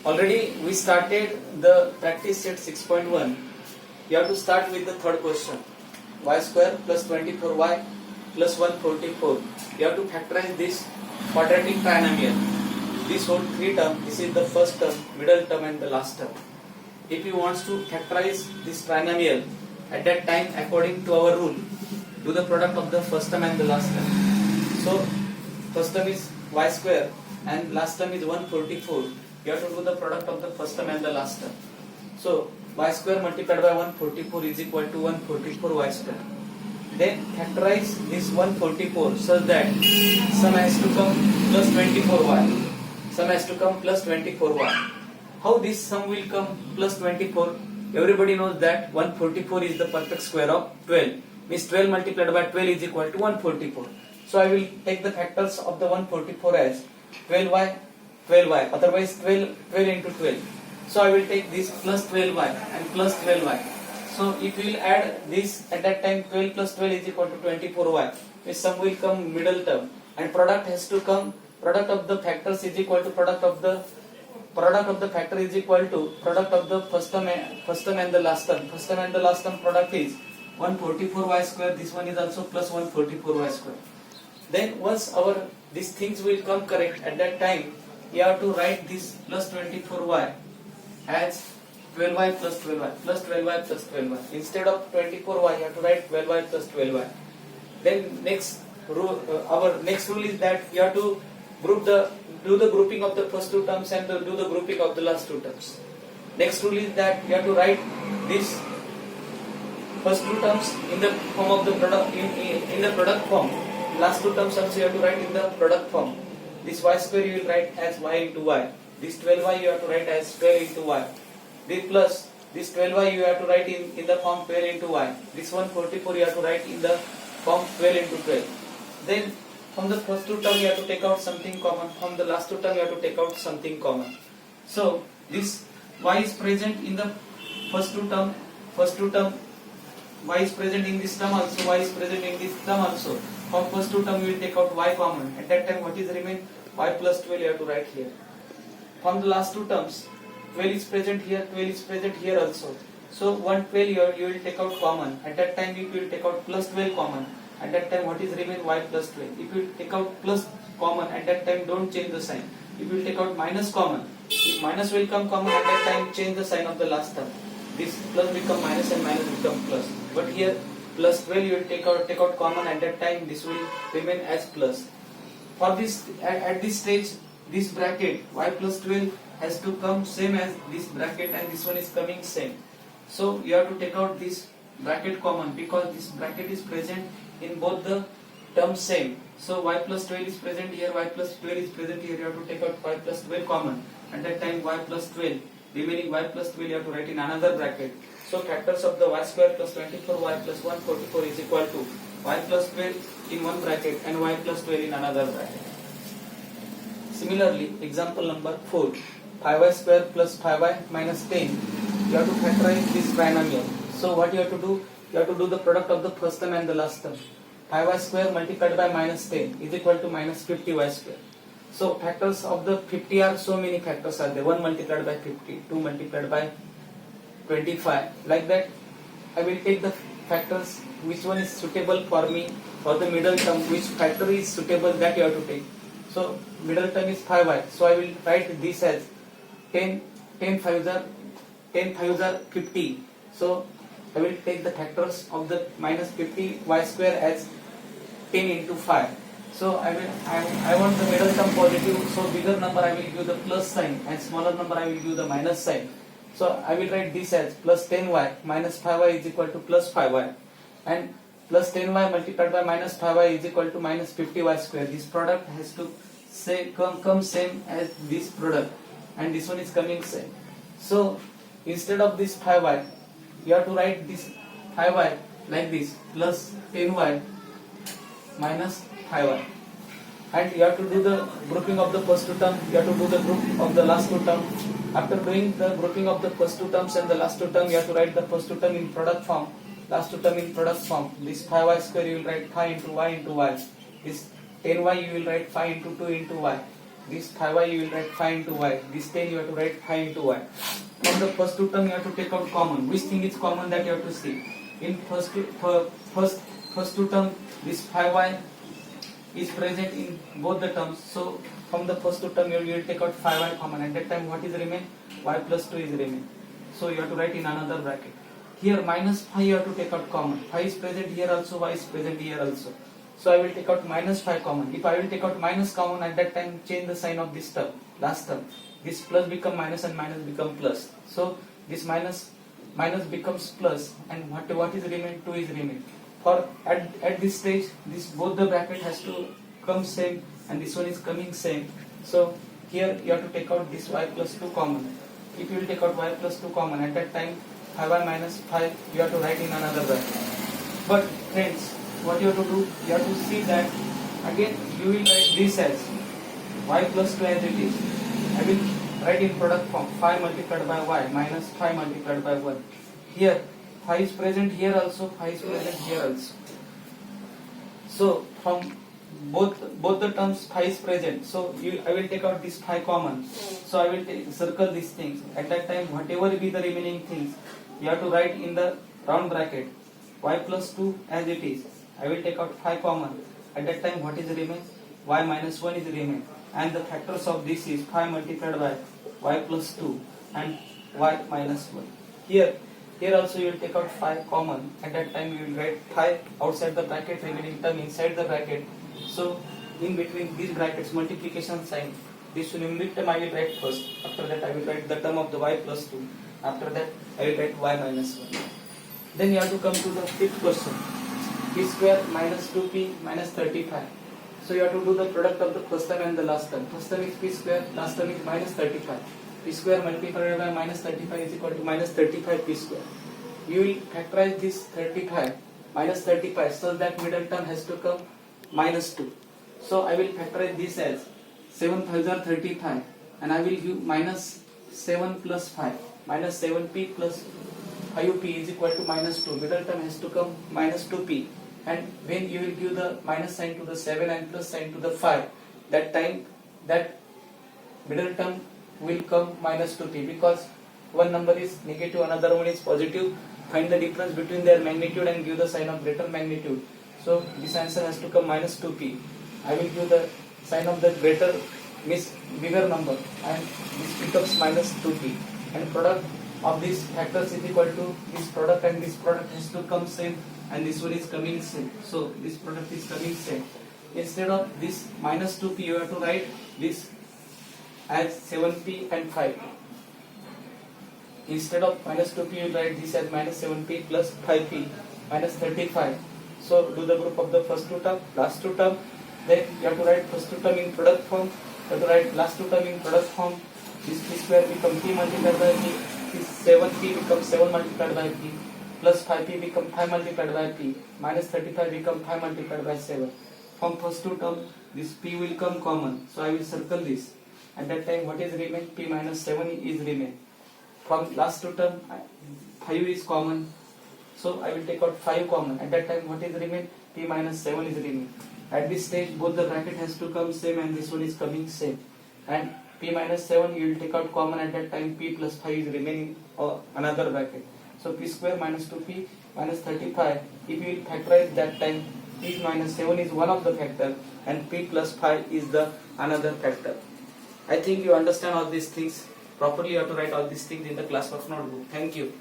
Already we started the practice set 6.1. You have to start with the third question. Y square plus 24y plus 144. You have to factorize this quadratic trinomial. This whole three term, this is the first term, middle term and the last term. If you want to factorize this trinomial, at that time according to our rule, do the product of the first term and the last term. So first term is y square and last term is 144. You have to do the product of the first term and the last term. So y square multiplied by 144 is equal to 144 y square. Then factorize this 144 such that sum has to come plus 24y. Sum has to come plus 24y. How this sum will come plus 24? Everybody knows that 144 is the perfect square of 12. Means 12 multiplied by 12 is equal to 144. So I will take the factors of the 144 as 12y, 12y, otherwise 12 into 12. So I will take this plus 12y and plus 12y. So if we will add this at that time 12 plus 12 is equal to 24y. Means sum will come middle term and product has to come, product of the factors is equal to product of the factor is equal to product of the first term and the last term. First term and the last term product is 144y square. This one is also plus 144y square. Then once these things will come correct, at that time you have to write this plus 24y as 12y plus 12y plus 12y plus 12y. Instead of 24y you have to write 12y plus 12y. Then our next rule is that you have to do the grouping of the first two terms and do the grouping of the last two terms. Next rule is that you have to write this first two terms in the form of the product in the product form. Last two terms also you have to write in the product form. This y square you will write as y into y. This 12y you have to write as 12 into y. This plus this 12y you have to write in the form 12 into y. This 144 you have to write in the form 12 into 12. Then from the first two term you have to take out something common. From the last two term you have to take out something common. So this y is present in the first two term. Y is present in this term also. Y is present in this term also. From first two term you will take out y common. At that time what is remain? Y plus 12 you have to write here. From the last two terms 12 is present here, 12 is present here also. So 112 you will take out common. At that time you will take out plus 12 common. At that time what is remain? Y plus 12. If you take out plus common, at that time don't change the sign. If you take out minus common, if minus will come common, at that time change the sign of the last term. This plus become minus and minus become plus. But here plus 12 you will take out common. At that time this will remain as plus. For this at this stage, this bracket y plus 12 has to come same as this bracket and this one is coming same. So you have to take out this bracket common because this bracket is present in both the terms same. So y plus 12 is present here, y plus 12 is present here. You have to take out y plus 12 common. At that time y plus 12, remaining y plus 12 you have to write in another bracket. So factors of the y square plus 24y plus 144 is equal to y plus 12 in one bracket and y plus 12 in another bracket. Similarly, example number 4, 5y square plus 5y minus 10. You have to factorize this trinomial. So what you have to do? You have to do the product of the first term and the last term. 5y square multiplied by minus 10 is equal to minus 50y square. So factors of the 50 are so many factors are there. 1 multiplied by 50, 2 multiplied by 25. Like that, I will take the factors which one is suitable for me for the middle term. Which factor is suitable, that you have to take. So middle term is 5y. So I will write this as 10 5s are 50. So I will take the factors of the minus 50 y square as 10 into 5. So I want the middle term positive. So bigger number I will give the plus sign and smaller number I will give the minus sign. So I will write this as plus 10y minus 5y is equal to plus 5y, and plus 10y multiplied by minus 5y is equal to minus 50y square. This product has to come same as this product, and this one is coming same. So instead of this 5y, you have to write this 5y like this, plus 10y minus 5y, and you have to do the grouping of the first two terms. You have to do the group of the last two terms. After doing the grouping of the first two terms and the last two terms, you have to write the first two term in product form, last two term in product form. This 5y square you will write 5 into y into y. This 10y you will write 5 into 2 into y. this 5y you will write 5 into y, this 10 you have to write 5 into y. From the first two term you have to take out common. Which thing is common, that you have to see. In first two term, this 5y is present in both the terms. So from the first two term you will take out 5y common. At that time what is remain? Y plus 2 is remain. So you have to write in another bracket. Here minus 5 you have to take out common. 5 is present here also, y is present here also. So I will take out minus 5 common. If I will take out minus common, at that time change the sign of this term, last term. This plus become minus and minus become plus. So this minus becomes plus, and what is remain? 2 is remain. For at this stage, this both the bracket has to come same and this one is coming same. So here you have to take out this y plus 2 common. If you will take out y plus 2 common, at that time 5y minus 5 you have to write in another bracket. But friends, what you have to do, you have to see that again you will write this as y plus 2 as it is. I will write in product form 5 multiplied by y minus 5 multiplied by 1. Here 5 is present here also, 5 is present here also. So from both the terms 5 is present. So I will take out this 5 common. So I will circle these things. At that time whatever be the remaining things, you have to write in the round bracket y plus 2 as it is. I will take out 5 common. At that time what is remain? Y minus 1 is remain. And the factors of this is 5 multiplied by y plus 2 and y minus 1. Here also you will take out 5 common. At that time you will write 5 outside the bracket, remaining term inside the bracket. So in between these brackets multiplication sign. This numeric term I will write first. After that I will write the term of the y plus 2. After that I will write y minus 1. Then you have to come to the fifth question. P square minus 2p minus 35. So you have to do the product of the first term and the last term. First term is p square, last term is minus 35. P square multiplied by minus 35 is equal to minus 35 p square. You will factorize this 35 minus 35 so that middle term has to come minus 2. So I will factorize this as 7 5s are 35 and I will give minus 7 plus 5 minus 7p plus 5p is equal to minus 2. Middle term has to come minus 2p. And when you will give the minus sign to the 7 and plus sign to the 5, that time that middle term will come minus 2p, because one number is negative, another one is positive. Find the difference between their magnitude and give the sign of greater magnitude. So this answer has to come minus 2p. I will give the sign of the greater means bigger number, and this becomes minus 2p. And product of these factors is equal to this product, and this product has to come same, and this one is coming same. So this product is coming same. Instead of this minus 2p, you have to write this as 7p and 5p. Instead of minus 2p, you write this as minus 7p plus 5p minus 35. So do the group of the first two term, last two term. Then you have to write first two term in product form. You have to write last two term in product form. This p square becomes p multiplied by p. This 7p becomes 7 multiplied by p. Plus 5p become 5 multiplied by p. Minus 35 become 5 multiplied by 7. From first two term, this p will come common. So I will circle this. At that time, what is remain? P minus 7 is remain. From last two term, 5 is common. So I will take out 5 common. At that time, what is remain? P minus 7 is remain. At this stage, both the bracket has to come same and this one is coming same. And P minus 7, you will take out common. At that time, P plus 5 is remaining another bracket. So P square minus 2P minus 35. If you will factorize that time, P minus 7 is one of the factor and P plus 5 is the another factor. I think you understand all these things. Properly you have to write all these things in the classwork notebook. Thank you.